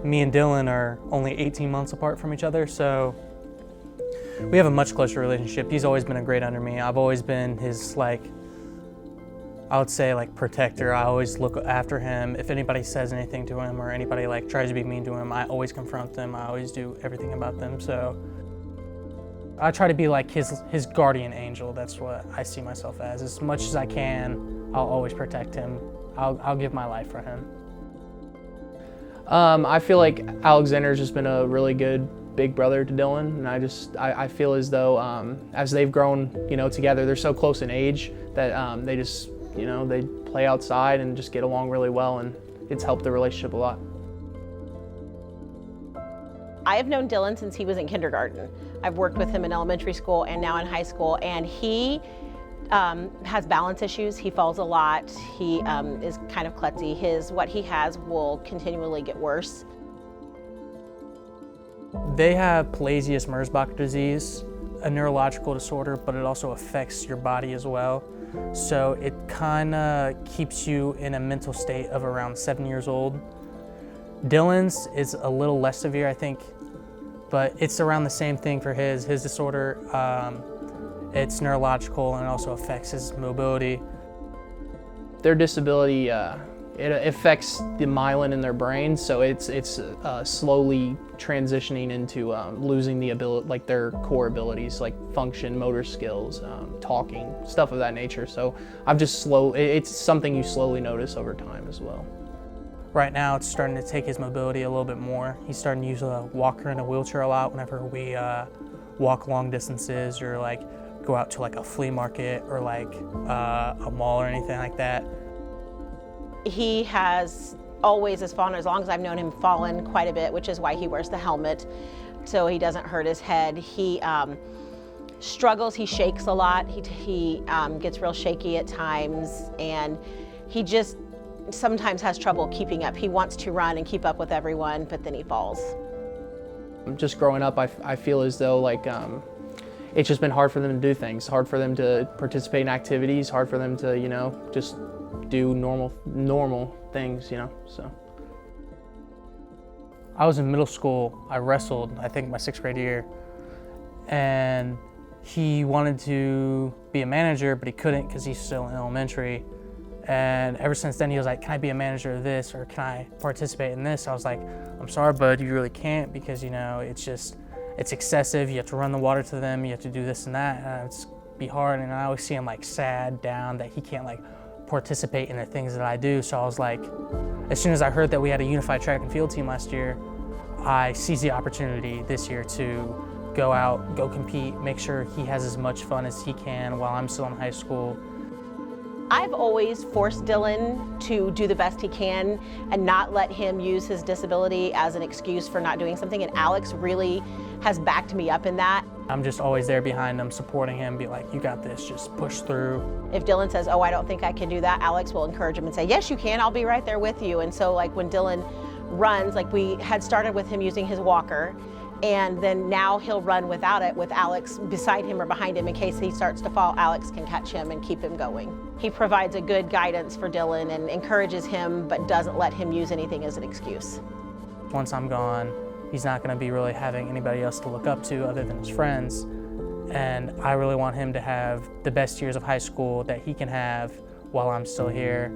me and Dylan are only 18 months apart from each other, so we have a much closer relationship. He's always been a grade under me. I've always been his, like, I would say, like, protector. I always look after him. If anybody says anything to him or anybody like tries to be mean to him, I always confront them. I always do everything about them. So I try to be like his guardian angel. That's what I see myself as. As much as I can, I'll always protect him. I'll give my life for him. I feel like Alexander's just been a really good big brother to Dylan, and I feel as though as they've grown, together, they're so close in age that they just, they play outside and just get along really well, and it's helped the relationship a lot. I have known Dylan since he was in kindergarten. I've worked with him in elementary school and now in high school, and he has balance issues. He falls a lot. He is kind of klutzy. What he has will continually get worse. They have pelizaeus-merzbacher disease, a neurological disorder, but it also affects your body as well. So it kind of keeps you in a mental state of around 7 years old. Dylan's is a little less severe, I think, but it's around the same thing for his disorder. It's neurological and it also affects his mobility. Their disability, it affects the myelin in their brain, so it's slowly transitioning into losing the ability, like their core abilities, like function, motor skills, talking, stuff of that nature. So it's something you slowly notice over time as well. Right now, it's starting to take his mobility a little bit more. He's starting to use a walker and a wheelchair a lot whenever we walk long distances or like go out to like a flea market or like a mall or anything like that. He has always, as long as I've known him, fallen quite a bit, which is why he wears the helmet, so he doesn't hurt his head. He struggles, he shakes a lot, he gets real shaky at times, and he just sometimes has trouble keeping up. He wants to run and keep up with everyone, but then he falls. Just growing up, I feel as though like it's just been hard for them to do things, hard for them to participate in activities, hard for them to, just do normal things, so. I was in middle school, I wrestled, I think my 6th grade year, and he wanted to be a manager, but he couldn't because he's still in elementary. And ever since then, he was like, can I be a manager of this, or can I participate in this? I was like, I'm sorry, bud, you really can't, because it's excessive. You have to run the water to them, you have to do this and that, and it's be hard. And I always see him like sad, down, that he can't like participate in the things that I do. So I was like, as soon as I heard that we had a unified track and field team last year, I seized the opportunity this year to go out, go compete, make sure he has as much fun as he can while I'm still in high school. I've always forced Dylan to do the best he can and not let him use his disability as an excuse for not doing something, and Alex really has backed me up in that. I'm just always there behind him, supporting him, be like, you got this, just push through. If Dylan says, oh, I don't think I can do that, Alex will encourage him and say, yes, you can, I'll be right there with you. And so like when Dylan runs, like we had started with him using his walker, and then now he'll run without it, with Alex beside him or behind him in case he starts to fall. Alex can catch him and keep him going. He provides a good guidance for Dylan and encourages him, but doesn't let him use anything as an excuse. Once I'm gone, he's not going to be really having anybody else to look up to other than his friends. And I really want him to have the best years of high school that he can have while I'm still here.